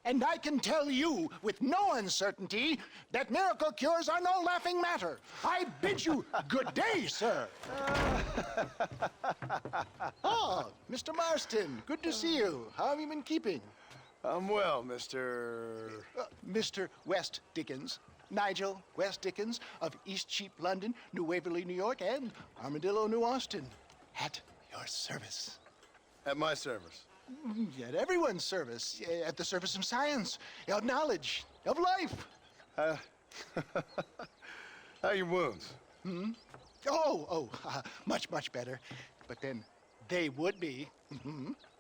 And I can tell you with no uncertainty that miracle cures are no laughing matter. I bid you good day, sir. Oh, Mr. Marston, good to see you. How have you been keeping? I'm well, Mr. Mr. West Dickens. Nigel West Dickens of East Cheap, London, New Waverly, New York, and Armadillo, New Austin. At your service. At my service. At everyone's service. At the service of science, of knowledge, of life. How are your wounds? Much, much better. But then they would be.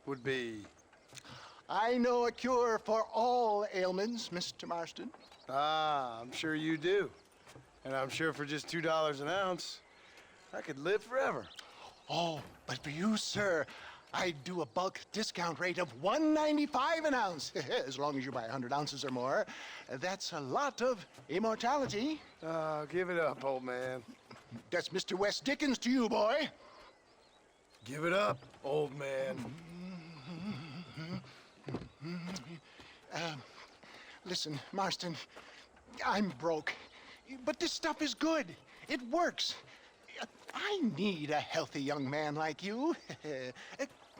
Would be... I know a cure for all ailments, Mr. Marston. Ah, I'm sure you do. And I'm sure for just $2 an ounce, I could live forever. Oh, but for you, sir, I'd do a bulk discount rate of $1.95 an ounce, as long as you buy 100 ounces or more. That's a lot of immortality. Give it up, old man. That's Mr. West Dickens to you, boy. Give it up, old man. Listen, Marston, I'm broke, but this stuff is good. It works. I need a healthy young man like you.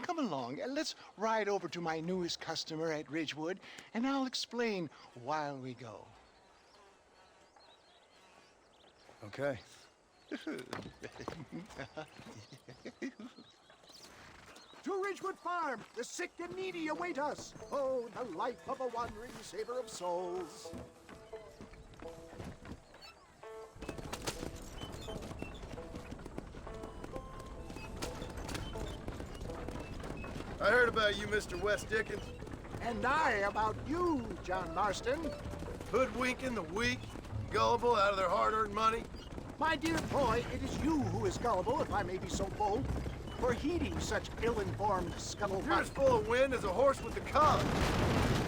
Come along, let's ride over to my newest customer at Ridgewood, and I'll explain while we go. Okay. To Ridgewood Farm, the sick and needy await us. Oh, the life of a wandering saver of souls. I heard about you, Mr. West Dickens. And I about you, John Marston. Hoodwinking the weak, gullible out of their hard-earned money. My dear boy, it is you who is gullible, if I may be so bold, for heeding such ill-informed scuttlebutt. You're as full of wind as a horse with the collar.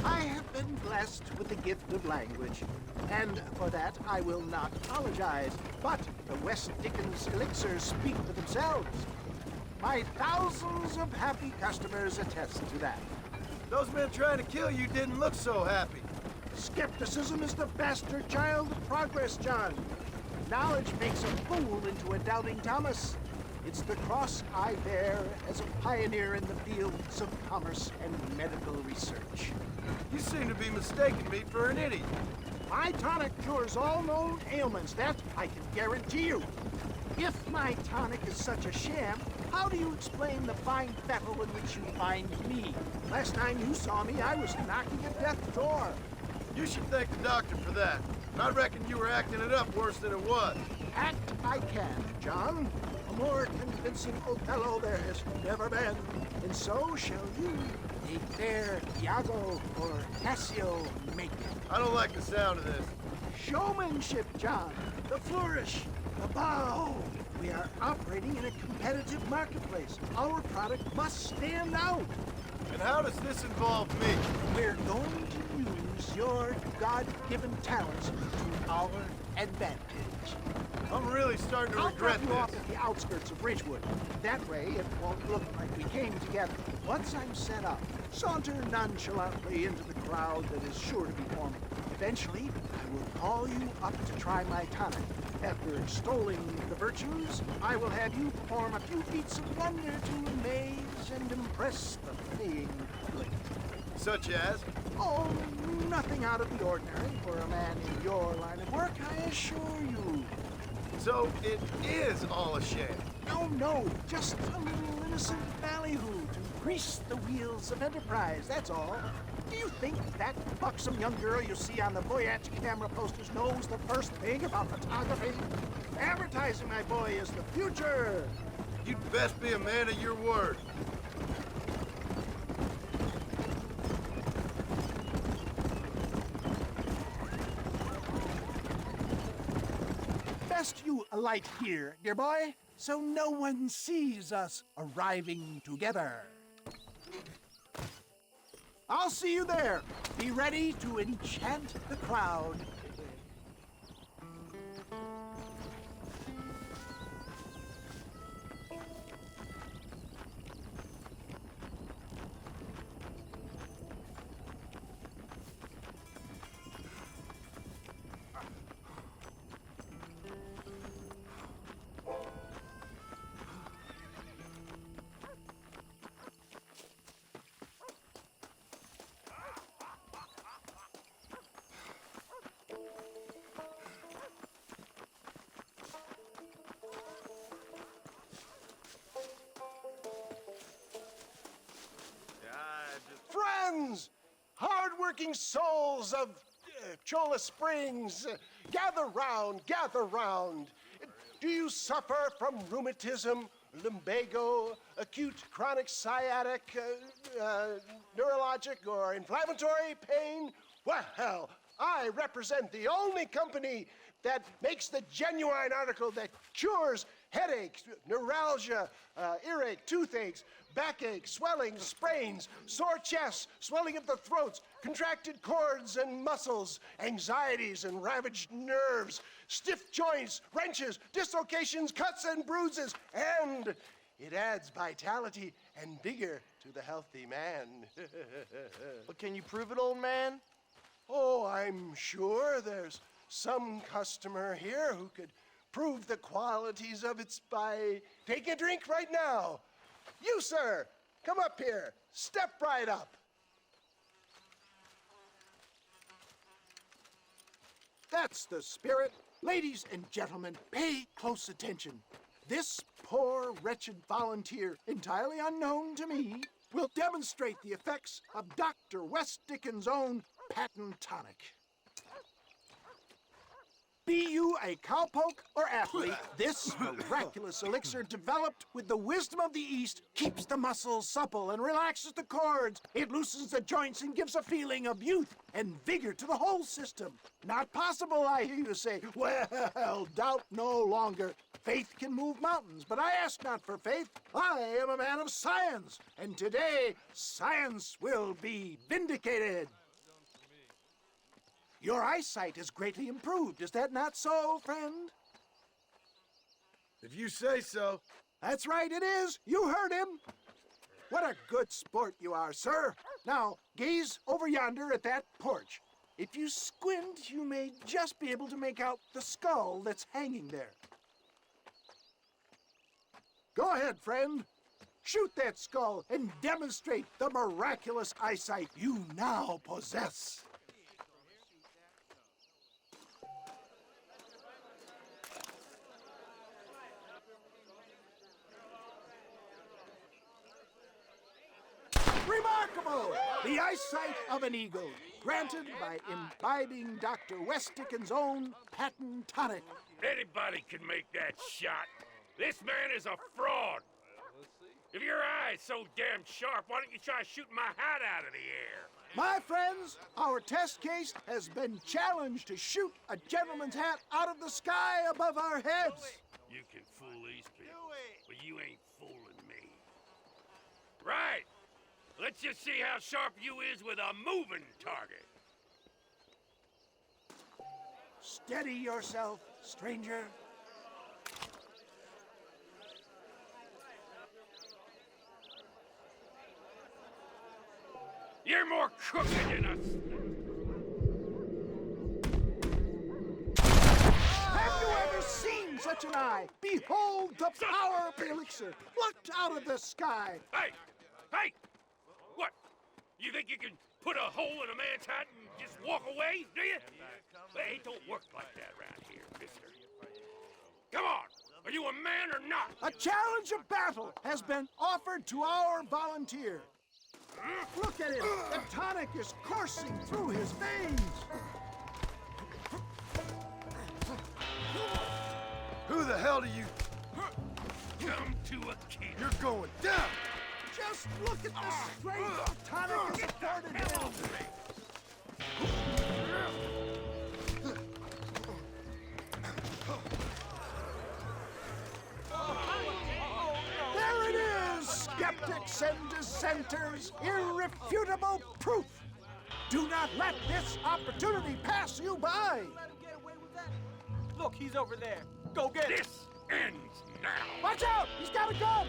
I have been blessed with the gift of language, and for that I will not apologize. But the West Dickens elixirs speak for themselves. My thousands of happy customers attest to that. Those men trying to kill you didn't look so happy. Skepticism is the bastard child of progress, John. Knowledge makes a fool into a doubting Thomas. It's the cross I bear as a pioneer in the fields of commerce and medical research. You seem to be mistaking me for an idiot. My tonic cures all known ailments, that I can guarantee you. If my tonic is such a sham, how do you explain the fine fettle in which you find me? Last time you saw me, I was knocking at death's door. You should thank the doctor for that. I reckon you were acting it up worse than it was. Act I can, John. A more convincing Othello there has never been. And so shall you, a fair Iago or Cassio make it. I don't like the sound of this. Showmanship, John. The flourish, the bow. We are operating in a competitive marketplace. Our product must stand out. And how does this involve me? We're going to use your God-given talents to our advantage. I'm really starting to regret I'll drop you off this. at the outskirts of Ridgewood. That way, it won't look like we came together. Once I'm set up, saunter nonchalantly into the crowd that is sure to be forming. Eventually, I will call you up to try my tonic. After extolling the virtues, I will have you perform a few feats of wonder to amaze and impress the paying public. Such as? Oh, nothing out of the ordinary for a man in your line of work, I assure you. So it is all a sham. No, just a little innocent ballyhoo to grease the wheels of enterprise, that's all. Do you think that buxom young girl you see on the Voyage camera posters knows the first thing about photography? Advertising, my boy, is the future. You'd best be a man of your word. Best you alight here, dear boy, so no one sees us arriving together. I'll see you there. Be ready to enchant the crowd. hardworking souls of Cholla Springs, gather round, gather round. Do you suffer from rheumatism, lumbago, acute chronic sciatic, neurologic, or inflammatory pain? Well, I represent the only company that makes the genuine article that cures headaches, neuralgia, earache, toothaches, backache, swelling, sprains, sore chests, swelling of the throats, contracted cords and muscles, anxieties and ravaged nerves, stiff joints, wrenches, dislocations, cuts and bruises, and it adds vitality and vigor to the healthy man. But can you prove it, old man? Oh, I'm sure there's some customer here who could prove the qualities of it by taking a drink right now. You, sir, come up here. Step right up. That's the spirit. Ladies and gentlemen, pay close attention. This poor, wretched volunteer, entirely unknown to me, will demonstrate the effects of Dr. West Dickens' own patent tonic. Be you a cowpoke or athlete, this miraculous elixir developed with the wisdom of the East keeps the muscles supple and relaxes the cords. It loosens the joints and gives a feeling of youth and vigor to the whole system. Not possible, I hear you say. Well, doubt no longer. Faith can move mountains, but I ask not for faith. I am a man of science, and today science will be vindicated. Your eyesight is greatly improved. Is that not so, friend? If you say so. That's right, it is. You heard him. What a good sport you are, sir. Now, gaze over yonder at that porch. If you squint, you may just be able to make out the skull that's hanging there. Go ahead, friend. Shoot that skull and demonstrate the miraculous eyesight you now possess. Remarkable! The eyesight of an eagle, granted by imbibing Dr. West Dickens' own patent tonic. Anybody can make that shot. This man is a fraud. If your eye's so damn sharp, why don't you try shooting my hat out of the air? My friends, our test case has been challenged to shoot a gentleman's hat out of the sky above our heads. You can fool these people, but you ain't fooling me. Right. Let's just see how sharp you is with a moving target. Steady yourself, stranger. You're more crooked than us. Have you ever seen such an eye? Behold the power of the elixir, plucked out of the sky. Hey! Hey! What? You think you can put a hole in a man's hat and just walk away, do you? Hey, it don't work like that around here, mister. Come on! Are you a man or not? A challenge of battle has been offered to our volunteer. Look at him! The tonic is coursing through his veins! Who the hell do you... Come to a kid. You're going down! Just look at the strength the tonic has afforded him! There it is, skeptics and dissenters, irrefutable proof. Do not let this opportunity pass you by. Look, he's over there. Go get him. This ends now. Watch out, he's got a gun.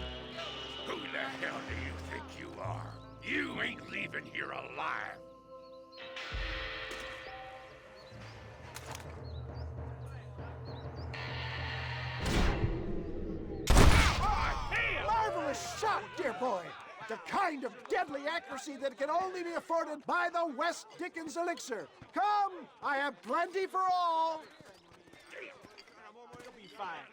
Who the hell do you think you are? You ain't leaving here alive. Marvelous shot, dear boy. The kind of deadly accuracy that can only be afforded by the West Dickens elixir. Come, I have plenty for all. You'll be fine.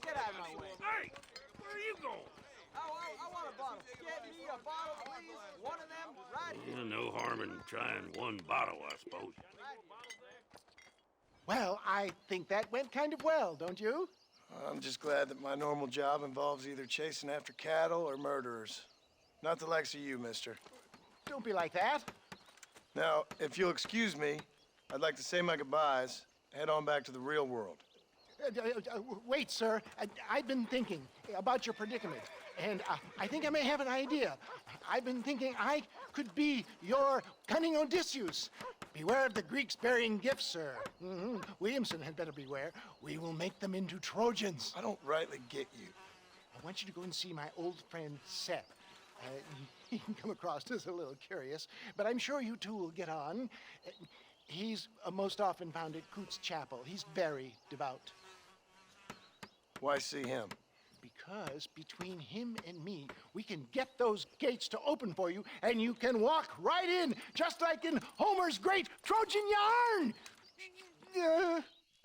Get out of my way. Hey, where are you going? I want a bottle. Get me a a bottle, please. One of them, right here. No harm in trying one bottle, I suppose. Well, I think that went kind of well, don't you? I'm just glad that my normal job involves either chasing after cattle or murderers. Not the likes of you, mister. Don't be like that. Now, if you'll excuse me, I'd like to say my goodbyes, head on back to the real world. Wait, sir. I've been thinking about your predicament, and I think I may have an idea. I've been thinking I could be your cunning Odysseus. Beware of the Greeks burying gifts, sir. Williamson had better beware. We will make them into Trojans. I don't rightly get you. I want you to go and see my old friend Seth. He can come across as a little curious, but I'm sure you two will get on. He's most often found at Coots Chapel. He's very devout. Why see him? Because between him and me, we can get those gates to open for you, and you can walk right in, just like in Homer's great Trojan yarn.